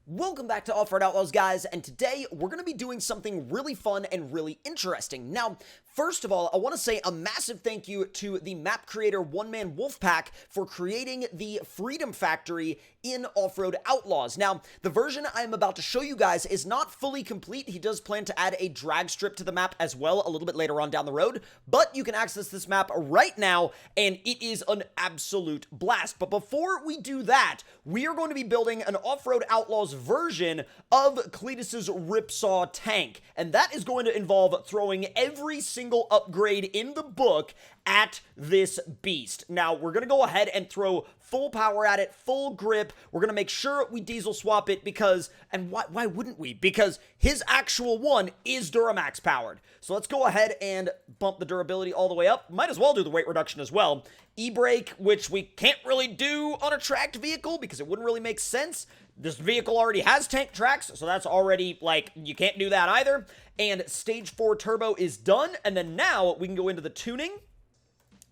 Welcome back to Offroad Outlaws, guys, and today we're going to be doing something really fun and really interesting. Now, first of all, I want to say a massive thank you to the map creator One Man Wolfpack for creating the Freedom Factory in Offroad Outlaws. Now, the version I'm about to show you guys is not fully complete. He does plan to add a drag strip to the map as well a little bit later on down the road, but you can access this map right now, and it is an absolute blast. But before we do that, we are going to be building an Offroad Outlaws version of Cletus's Ripsaw Tank, and that is going to involve throwing every single upgrade in the book at this beast. Now, we're going to go ahead and throw full power at it, full grip. We're going to make sure we diesel swap it because, and why wouldn't we? Because his actual one is Duramax powered. So let's go ahead and bump the durability all the way up. Might as well do the weight reduction as well. E-brake, which we can't really do on a tracked vehicle because it wouldn't really make sense. This vehicle already has tank tracks, so that's already, like, you can't do that either. And stage 4 turbo is done, and then now we can go into the tuning.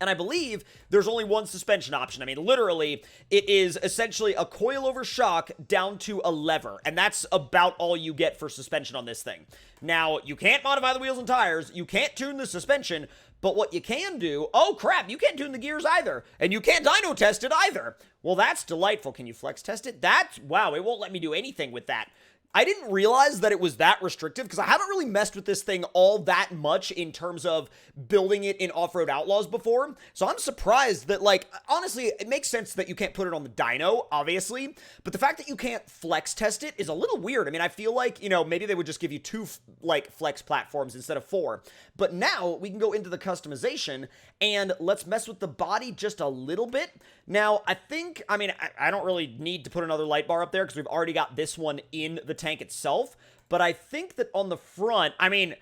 And I believe there's only one suspension option. I mean, literally, it is essentially a coilover shock down to a lever. And that's about all you get for suspension on this thing. Now, you can't modify the wheels and tires. You can't tune the suspension. But what you can do... Oh, crap, you can't tune the gears either. And you can't dyno test it either. Well, that's delightful. Can you flex test it? That's... Wow, it won't let me do anything with that. I didn't realize that it was that restrictive because I haven't really messed with this thing all that much in terms of building it in Offroad Outlaws before. So I'm surprised that, like, honestly, it makes sense that you can't put it on the dyno, obviously. But the fact that you can't flex test it is a little weird. I mean, I feel like, you know, maybe they would just give you 2, like, flex platforms instead of 4. But now we can go into the customization and let's mess with the body just a little bit. Now, I think, I mean, I don't really need to put another light bar up there because we've already got this one in the tank itself, but I think that on the front, I mean,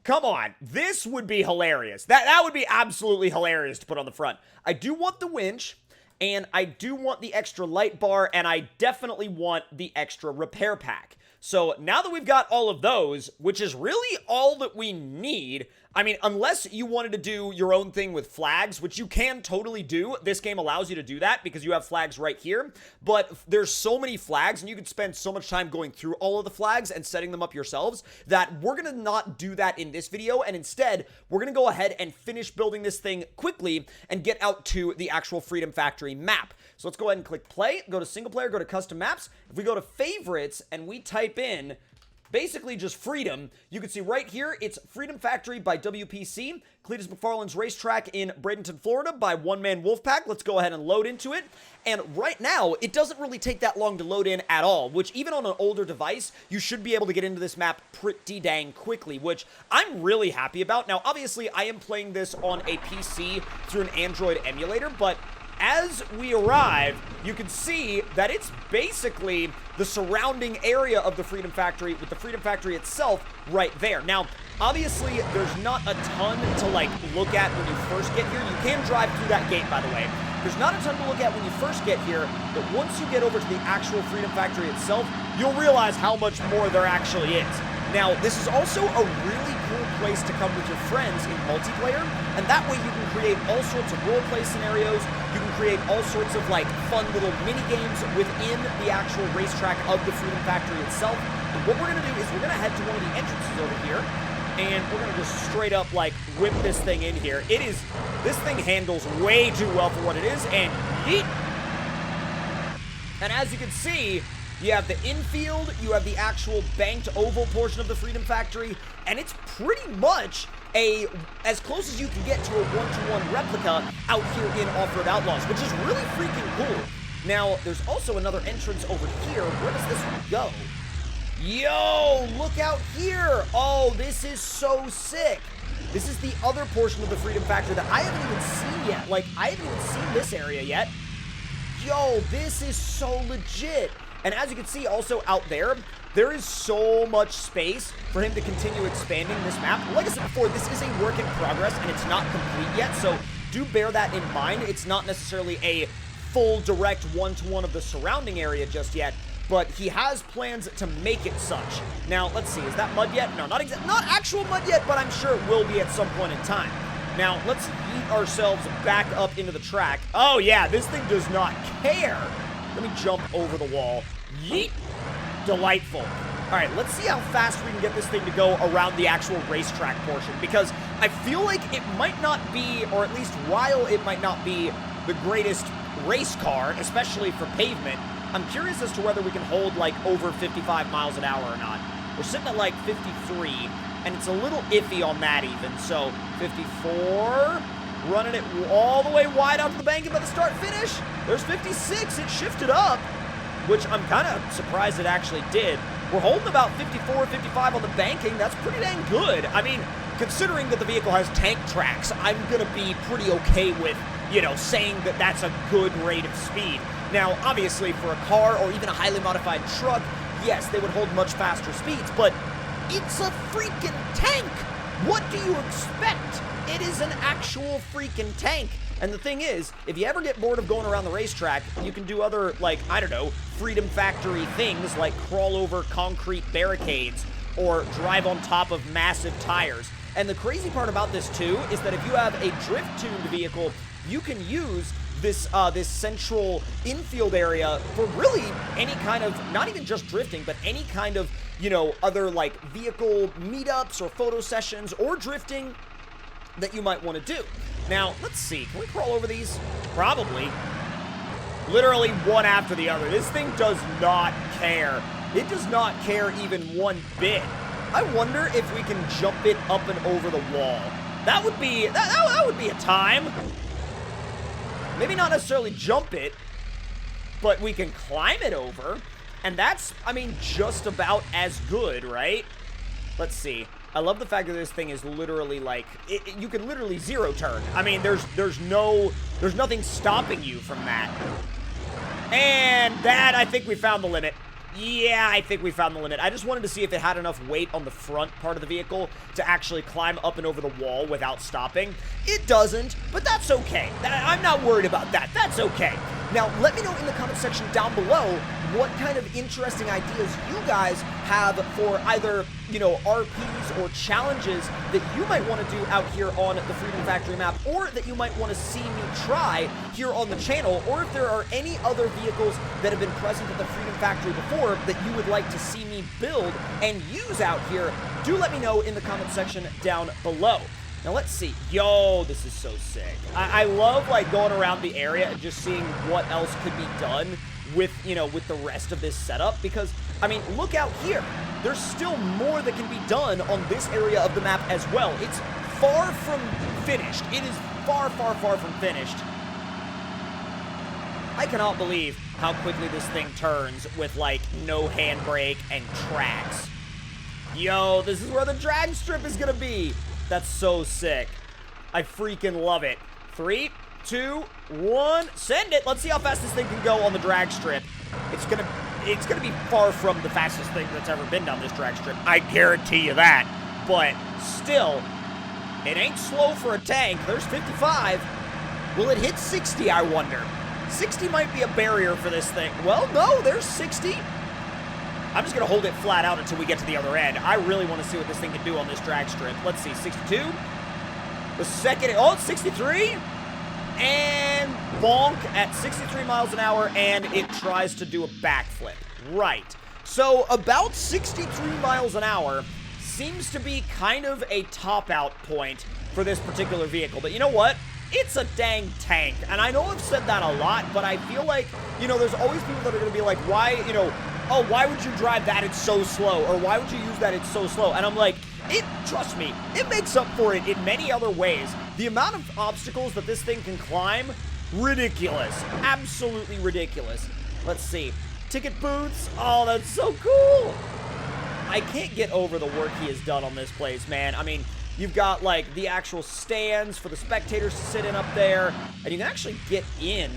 come on, this would be hilarious. That would be absolutely hilarious to put on the front. I do want the winch, and I do want the extra light bar, and I definitely want the extra repair pack. So now that we've got all of those, which is really all that we need, I mean, unless you wanted to do your own thing with flags, which you can totally do. This game allows you to do that because you have flags right here. But there's so many flags, and you could spend so much time going through all of the flags and setting them up yourselves that we're going to not do that in this video. And instead, we're going to go ahead and finish building this thing quickly and get out to the actual Freedom Factory map. So let's go ahead and click play, go to single player, go to custom maps. If we go to favorites and we type in basically just Freedom, you can see right here, it's Freedom Factory by WPC, Cletus McFarland's racetrack in Bradenton, Florida by One Man Wolfpack. Let's go ahead and load into it. And right now, it doesn't really take that long to load in at all, which even on an older device, you should be able to get into this map pretty dang quickly, which I'm really happy about. Now, obviously, I am playing this on a PC through an Android emulator, but as we arrive, you can see that it's basically the surrounding area of the Freedom Factory with the Freedom Factory itself right there. Now, obviously, there's not a ton to, like, look at when you first get here. You can drive through that gate, by the way. There's not a ton to look at when you first get here, but once you get over to the actual Freedom Factory itself, you'll realize how much more there actually is. Now, this is also a really cool place to come with your friends in multiplayer, and that way you can create all sorts of roleplay scenarios. You can create all sorts of, like, fun little mini-games within the actual racetrack of the Freedom Factory itself. And what we're going to do is we're going to head to one of the entrances over here, and we're going to just straight up, like, whip this thing in here. This thing handles way too well for what it is, and yeet! And as you can see, you have the infield, you have the actual banked oval portion of the Freedom Factory, and it's pretty much as close as you can get to a one-to-one replica out here in Offroad Outlaws, which is really freaking cool. Now, there's also another entrance over here. Where does this one go? Yo, look out here! Oh, this is so sick! This is the other portion of the Freedom Factory that I haven't even seen yet. Like, I haven't even seen this area yet. Yo, this is so legit! And as you can see also out there, there is so much space for him to continue expanding this map. Like I said before, this is a work in progress and it's not complete yet, so do bear that in mind. It's not necessarily a full direct one-to-one of the surrounding area just yet, but he has plans to make it such. Now, let's see, is that mud yet? No, not actual mud yet, but I'm sure it will be at some point in time. Now, let's yeet ourselves back up into the track. Oh yeah, this thing does not care. Let me jump over the wall. Yeet! delightful. All right, let's see how fast we can get this thing to go around the actual racetrack portion, because I feel like it might not be, or at least while it might not be the greatest race car, especially for pavement, I'm curious as to whether we can hold like over 55 miles an hour or not. We're sitting at like 53, and it's a little iffy on that even. So 54, running it all the way wide out to the bank and by the start finish. There's 56, it shifted up, which I'm kind of surprised it actually did. We're holding about 54, 55 on the banking. That's pretty dang good. I mean, considering that the vehicle has tank tracks, I'm going to be pretty okay with, you know, saying that that's a good rate of speed. Now, obviously, for a car or even a highly modified truck, yes, they would hold much faster speeds, but it's a freaking tank. What do you expect? It is an actual freaking tank. And the thing is, if you ever get bored of going around the racetrack, you can do other, like, I don't know, Freedom Factory things like crawl over concrete barricades or drive on top of massive tires. And the crazy part about this, too, is that if you have a drift-tuned vehicle, you can use this central infield area for really any kind of, not even just drifting, but any kind of, you know, other, like, vehicle meetups or photo sessions or drifting that you might want to do. Now, let's see. Can we crawl over these? Probably. Literally one after the other. This thing does not care. It does not care even one bit. I wonder if we can jump it up and over the wall. That would be that would be a time. Maybe not necessarily jump it, but we can climb it over, and that's, I mean, just about as good, right? Let's see. I love the fact that this thing is literally like, you can literally zero turn. I mean, there's nothing stopping you from that. And that, I think we found the limit. Yeah, I think we found the limit. I just wanted to see if it had enough weight on the front part of the vehicle to actually climb up and over the wall without stopping. It doesn't, but that's okay. I'm not worried about that. That's okay. Now, let me know in the comment section down below what kind of interesting ideas you guys have for either, you know, RPs or challenges that you might want to do out here on the Freedom Factory map, or that you might want to see me try here on the channel, or if there are any other vehicles that have been present at the Freedom Factory before that you would like to see me build and use out here. Do let me know in the comment section down below. Now, let's see. Yo, this is so sick. I love, like, going around the area and just seeing what else could be done with, you know, with the rest of this setup. Because, I mean, look out here. There's still more that can be done on this area of the map as well. It's far from finished. It is far, far, far from finished. I cannot believe how quickly this thing turns with, like, no handbrake and tracks. Yo, this is where the drag strip is gonna be. That's so sick. I freaking love it. 3, 2, 1, send it. Let's see how fast this thing can go on the drag strip. It's gonna be far from the fastest thing that's ever been down this drag strip. I guarantee you that. But still, it ain't slow for a tank. There's 55. Will it hit 60, I wonder? 60 might be a barrier for this thing. Well, no, there's 60. I'm just going to hold it flat out until we get to the other end. I really want to see what this thing can do on this drag strip. Let's see, 62. The second, oh, it's 63. And bonk at 63 miles an hour, and it tries to do a backflip. Right. So about 63 miles an hour seems to be kind of a top-out point for this particular vehicle. But you know what? It's a dang tank. And I know I've said that a lot, but I feel like, you know, there's always people that are going to be like, why, you know, oh, why would you drive that? It's so slow. Or why would you use that? It's so slow. And I'm like, trust me, it makes up for it in many other ways. The amount of obstacles that this thing can climb, ridiculous. Absolutely ridiculous. Let's see. Ticket booths. Oh, that's so cool. I can't get over the work he has done on this place, man. I mean, you've got, like, the actual stands for the spectators to sit in up there. And you can actually get in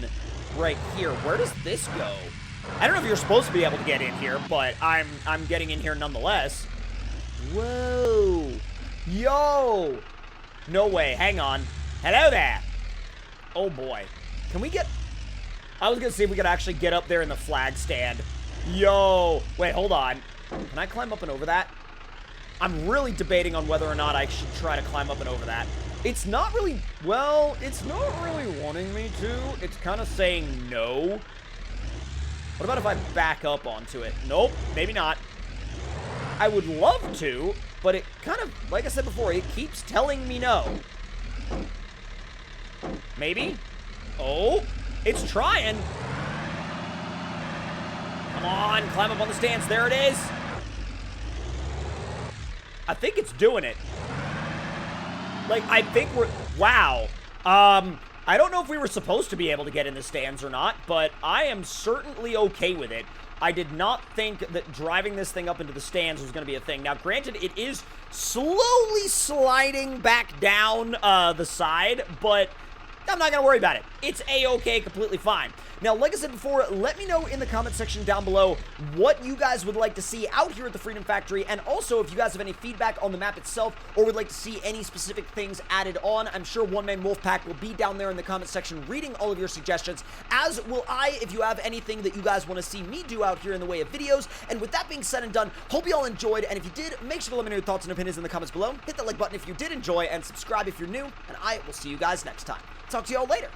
right here. Where does this go? I don't know if you're supposed to be able to get in here, but I'm getting in here nonetheless. Whoa. Yo. No way. Hang on. Hello there. Oh, boy. Can we get... I was going to see if we could actually get up there in the flag stand. Yo. Wait, hold on. Can I climb up and over that? I'm really debating on whether or not I should try to climb up and over that. It's not really... Well, it's not really wanting me to. It's kind of saying no. What about if I back up onto it? Nope, maybe not. I would love to, but it kind of, like I said before, it keeps telling me no. Maybe? Oh, it's trying. Come on, climb up on the stands. There it is. I think it's doing it. Like, I think we're... Wow. I don't know if we were supposed to be able to get in the stands or not, but I am certainly okay with it. I did not think that driving this thing up into the stands was going to be a thing. Now, granted, it is slowly sliding back down the side, but I'm not going to worry about it. It's A-okay, completely fine. Now, like I said before, let me know in the comment section down below what you guys would like to see out here at the Freedom Factory, and also if you guys have any feedback on the map itself or would like to see any specific things added on. I'm sure One Man Wolfpack will be down there in the comment section reading all of your suggestions, as will I if you have anything that you guys want to see me do out here in the way of videos. And with that being said and done, hope you all enjoyed, and if you did, make sure to let me know your thoughts and opinions in the comments below. Hit that like button if you did enjoy, and subscribe if you're new, and I will see you guys next time. Talk to you all later.